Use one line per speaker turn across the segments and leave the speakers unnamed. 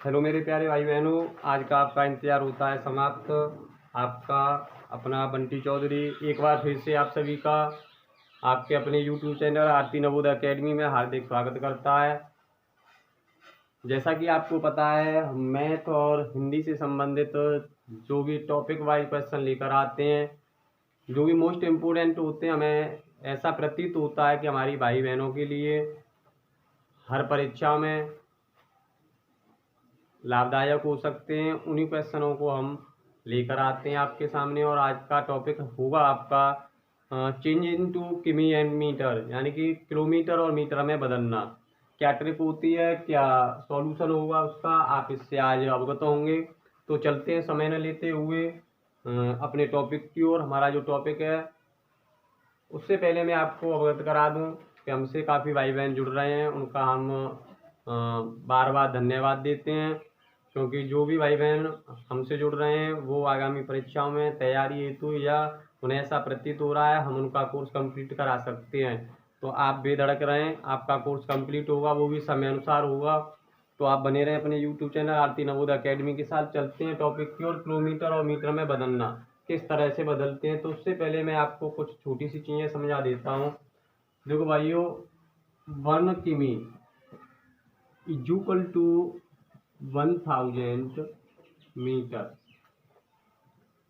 Hello मेरे प्यारे भाई बहनों, आज का आपका इंतज़ार होता है समाप्त। आपका अपना बंटी चौधरी एक बार फिर से आप सभी का आपके अपने यूट्यूब चैनल आरती नवोदय एकेडमी में हार्दिक स्वागत करता है। जैसा कि आपको पता है, मैथ और हिंदी से संबंधित जो भी टॉपिक वाइज क्वेश्चन लेकर आते हैं, जो भी मोस्ट इम्पोर्टेंट होते हैं, हमें ऐसा प्रतीत होता है कि हमारी भाई बहनों के लिए हर परीक्षा में लाभदायक हो सकते हैं। उन्हीं क्वेश्चनों को हम लेकर आते हैं आपके सामने। और आज का टॉपिक होगा आपका चेंज इनटू किमी एंड मीटर, यानी कि किलोमीटर और मीटर में बदलना। क्या ट्रिक होती है, क्या सॉल्यूशन होगा उसका, आप इससे आज अवगत होंगे। तो चलते हैं समय न लेते हुए अपने टॉपिक की ओर। हमारा जो टॉपिक है, उससे पहले मैं आपको अवगत करा दूं कि हमसे काफ़ी भाई बहन जुड़ रहे हैं, उनका हम बार बार धन्यवाद देते हैं, क्योंकि जो भी भाई बहन हमसे जुड़ रहे हैं वो आगामी परीक्षाओं में तैयारी हेतु या उन्हें ऐसा प्रतीत हो रहा है हम उनका कोर्स कंप्लीट करा सकते हैं। तो आप बेधड़क रहें, आपका कोर्स कंप्लीट होगा, वो भी समय अनुसार होगा। तो आप बने रहें अपने यूट्यूब चैनल आरती नवोदय एकेडमी के साथ। चलते हैं टॉपिक की ओर। किलोमीटर और मीटर में बदलना किस तरह से बदलते हैं, तो उससे पहले मैं आपको कुछ छोटी सी चीज़ें समझा देता हूँ। देखो भाइयों, 1 किमी इक्वल टू 1000 मीटर।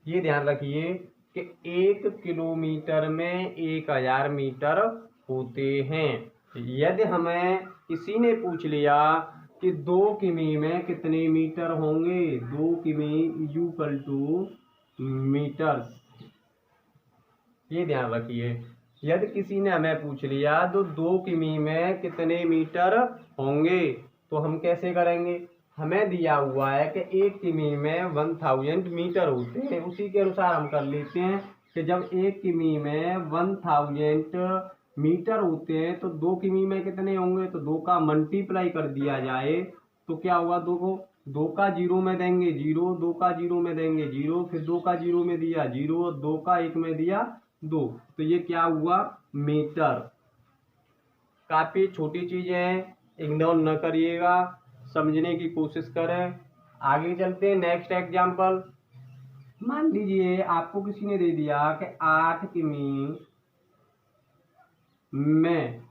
ये ध्यान रखिए कि 1 किलोमीटर में 1000 मीटर होते हैं। यदि हमें किसी ने पूछ लिया कि 2 किमी में कितने मीटर होंगे, 2 किमी इक्वल टू मीटर्स, ये ध्यान रखिए। यदि किसी ने हमें पूछ लिया तो 2 किमी में कितने मीटर होंगे, तो हम कैसे करेंगे। हमें दिया हुआ है कि 1 किमी में 1000 मीटर होते हैं, उसी के अनुसार हम कर लेते हैं कि जब 1 किमी में 1000 मीटर होते हैं तो 2 किमी में कितने होंगे। तो 2 का मल्टीप्लाई कर दिया जाए तो क्या हुआ, 2 को 2 का 0 में देंगे 0, 2 का 0 में देंगे 0, फिर 2 का 0 में दिया 0, 2 का 1 में दिया 2। तो ये क्या हुआ, मीटर। काफ़ी छोटी चीज़ें हैं, इग्नोर न करिएगा, समझने की कोशिश करें। आगे चलते हैं। नेक्स्ट एग्जाम्पल, मान लीजिए आपको किसी ने दे दिया कि 8 किमी में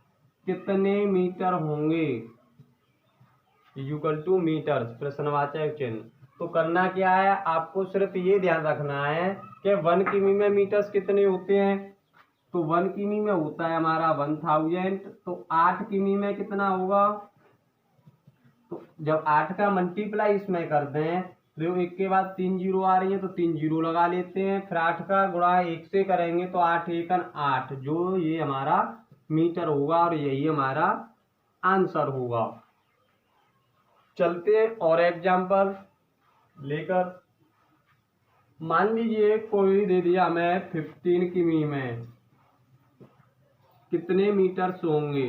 कितने मीटर होंगे, इक्वल टू मीटर्स, प्रश्नवाचक चिन्ह। तो करना क्या है, आपको सिर्फ ये ध्यान रखना है कि 1 किमी में मीटर्स कितने होते हैं। तो 1 किमी में होता है हमारा 1000। तो 8 किमी में कितना होगा, तो जब 8 का मल्टीप्लाई इसमें कर दें तो 1 के बाद 3 जीरो आ रही है तो 3 जीरो लगा लेते हैं। फिर 8 का गुणा 1 से करेंगे तो 8 एकन 8, जो ये हमारा मीटर होगा और यही हमारा आंसर होगा। चलते हैं और एग्जाम्पल लेकर। मान लीजिए कोई दे दिया हमें 15 किमी में कितने मीटर्स होंगे,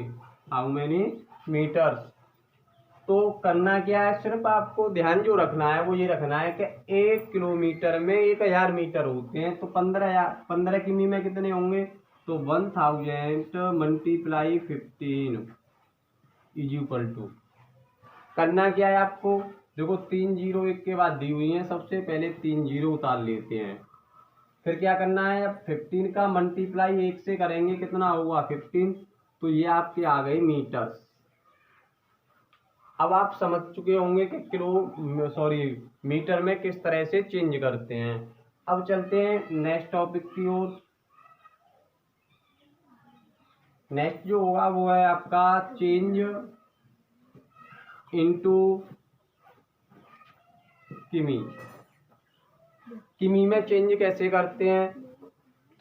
हाउ मेनी मीटर्स। तो करना क्या है, सिर्फ आपको ध्यान जो रखना है वो ये रखना है कि 1 किलोमीटर में 1000 मीटर होते हैं। तो 15 किमी में कितने होंगे, तो 1000 मल्टीप्लाई 15 इज इक्वल टू। करना क्या है आपको, देखो 3 जीरो 1 के बाद दी हुई है, सबसे पहले 3 जीरो उतार लेते हैं। फिर क्या करना है, अब 15 का मल्टीप्लाई 1 से करेंगे कितना होगा 15, तो ये आपके आ गए मीटर्स। अब आप समझ चुके होंगे कि मीटर में किस तरह से चेंज करते हैं। अब चलते हैं नेक्स्ट टॉपिक की ओर। नेक्स्ट जो होगा वो है आपका चेंज इनटू किमी। किमी में चेंज कैसे करते हैं,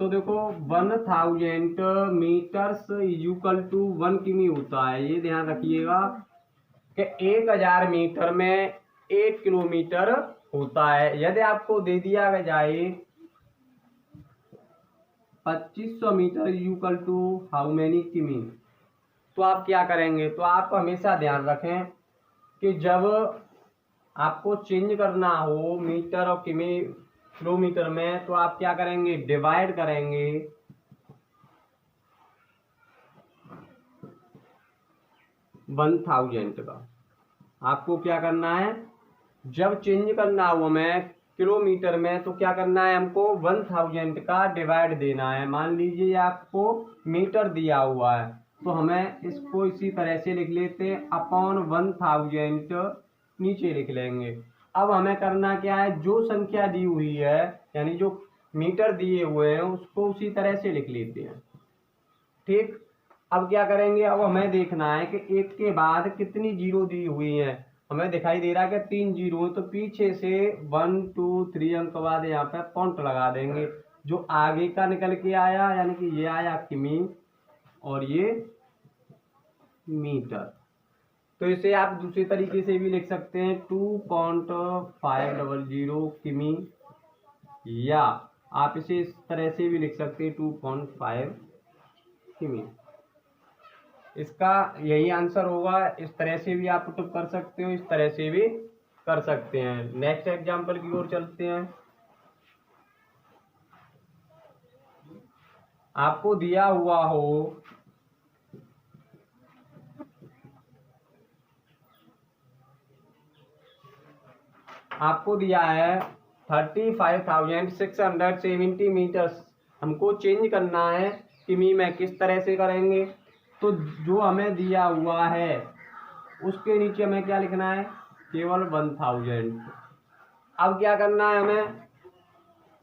तो देखो 1000 मीटर्स इक्वल टू 1 किमी होता है। ये ध्यान रखिएगा कि 1000 मीटर में 1 किलोमीटर होता है। यदि आपको दे दिया जाए 2500 metre equal to how many किमी, तो आप क्या करेंगे। तो आप हमेशा ध्यान रखें कि जब आपको चेंज करना हो मीटर और किमी किलोमीटर में, तो आप क्या करेंगे, डिवाइड करेंगे 1000 का। आपको क्या करना है, जब चेंज करना हो हमें किलोमीटर में तो क्या करना है, हमको 1000 का डिवाइड देना है। मान लीजिए आपको मीटर दिया हुआ है तो हमें इसको इसी तरह से लिख लेते हैं, अपॉन 1000 नीचे लिख लेंगे। अब हमें करना क्या है, जो संख्या दी हुई है यानी जो मीटर दिए हुए हैं उसको उसी तरह से लिख लेते हैं। ठीक, अब क्या करेंगे, अब हमें देखना है कि एक के बाद कितनी जीरो दी हुई है। हमें दिखाई दे रहा है कि 3 जीरो है, तो पीछे से 1 2 3 अंक बाद यहाँ पे पॉइंट लगा देंगे। जो आगे का निकल के आया यानी कि ये आया किमी और ये मीटर। तो इसे आप दूसरे तरीके से भी लिख सकते हैं 2.500 किमी, या आप इसे इस तरह से भी लिख सकते हैं 2.5 किमी। इसका यही आंसर होगा। इस तरह से भी आप पुट कर सकते हो, इस तरह से भी कर सकते हैं। नेक्स्ट एग्जांपल की ओर चलते हैं। आपको दिया हुआ हो आपको दिया है 35,670 मीटर्स, हमको चेंज करना है किमी में। किस तरह से करेंगे, तो जो हमें दिया हुआ है उसके नीचे हमें क्या लिखना है, केवल 1000। अब क्या करना है, हमें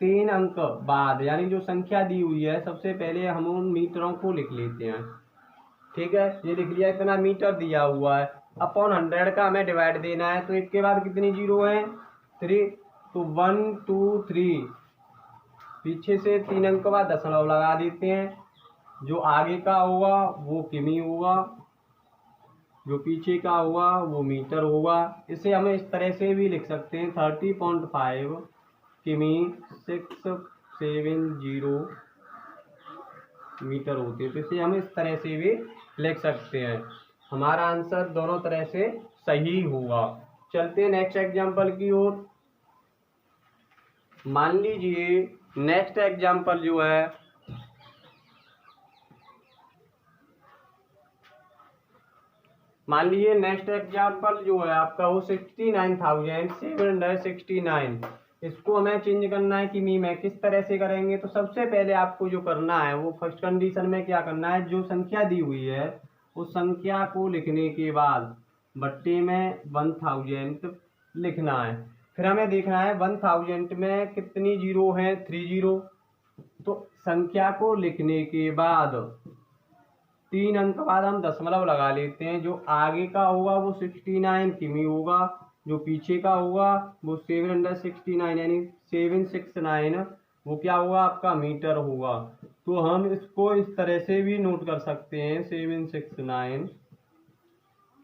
3 अंक बाद यानी जो संख्या दी हुई है सबसे पहले हम उन मीटरों को लिख लेते हैं। ठीक है, ये लिख लिया, इतना मीटर दिया हुआ है, अपॉन 100 का हमें डिवाइड देना है। तो एक के बाद कितनी जीरो है, 3, तो 1 2 3, पीछे से 3 अंक बाद दशमलव लगा देते हैं। जो आगे का होगा वो किमी होगा, जो पीछे का होगा वो मीटर होगा। इसे हमें इस तरह से भी लिख सकते हैं 30.5 किमी 670 मीटर होते हैं। तो इसे हम इस तरह से भी लिख सकते हैं। हमारा आंसर दोनों तरह से सही होगा। चलते हैं नेक्स्ट एग्जांपल की ओर। मान लीजिए नेक्स्ट एग्जांपल जो है आपका वो 69,769। इसको हमें चेंज करना है किमी में। किस तरह से करेंगे, तो सबसे पहले आपको जो करना है वो फर्स्ट कंडीशन में क्या करना है, जो संख्या दी हुई है उस संख्या को लिखने के बाद बट्टे में 1000 लिखना है। फिर हमें देखना है 1000 में कितनी जीरो है, 3 जीरो। तो संख्या को लिखने के बाद 3 अंक बाद हम दशमलव लगा लेते हैं। जो आगे का होगा वो 69 किमी होगा, जो पीछे का होगा वो 769 यानी 769 वो क्या होगा, आपका मीटर होगा। तो हम इसको इस तरह से भी नोट कर सकते हैं 769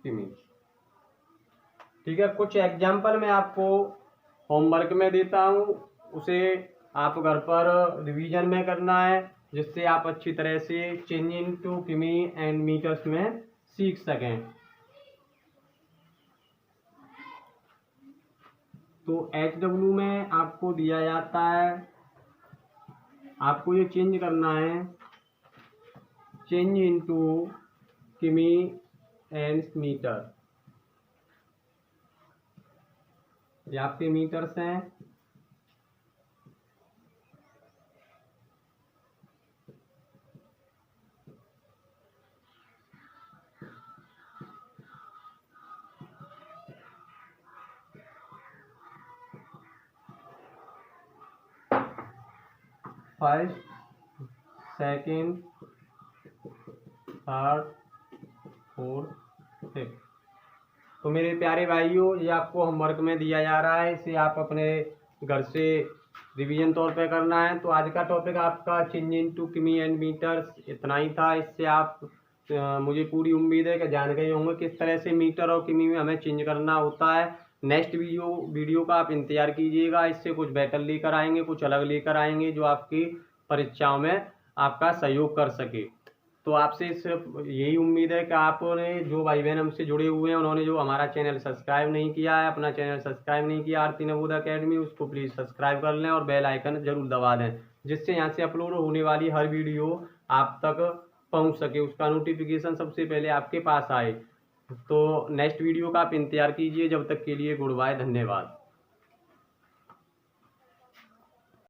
किमी। ठीक है, कुछ एग्जाम्पल मैं आपको होमवर्क में देता हूँ, उसे आप घर पर रिवीजन में करना है, जिससे आप अच्छी तरह से चेंज इनटू किमी एंड मीटर्स में सीख सकें। तो HW में आपको दिया जाता है, आपको ये चेंज करना है, चेंज इनटू किमी एंड मीटर। ये आपके मीटर्स हैं। First, second, third, fourth, fifth. तो मेरे प्यारे भाइयों, ये आपको होमवर्क में दिया जा रहा है, इसे आप अपने घर से रिवीजन तौर पे करना है। तो आज का टॉपिक आपका चेंज इनटू किमी एंड मीटर्स इतना ही था। इससे आप मुझे पूरी उम्मीद है कि जान गए होंगे किस तरह से मीटर और किमी में हमें चेंज करना होता है। नेक्स्ट वीडियो का आप इंतजार कीजिएगा। इससे कुछ बेटर लेकर आएंगे, कुछ अलग लेकर आएंगे जो आपकी परीक्षाओं में आपका सहयोग कर सके। तो आपसे सिर्फ यही उम्मीद है कि आपने जो भाई बहन हमसे जुड़े हुए हैं उन्होंने जो हमारा चैनल सब्सक्राइब नहीं किया है, अपना चैनल सब्सक्राइब नहीं किया आरती नवोदय अकेडमी, उसको प्लीज़ सब्सक्राइब कर लें और बेल आइकन जरूर दबा दें, जिससे यहाँ से अपलोड होने वाली हर वीडियो आप तक पहुँच सके, उसका नोटिफिकेशन सबसे पहले आपके पास आए। तो नेक्स्ट वीडियो का आप इंतजार कीजिए। जब तक के लिए गुड बाय, धन्यवाद।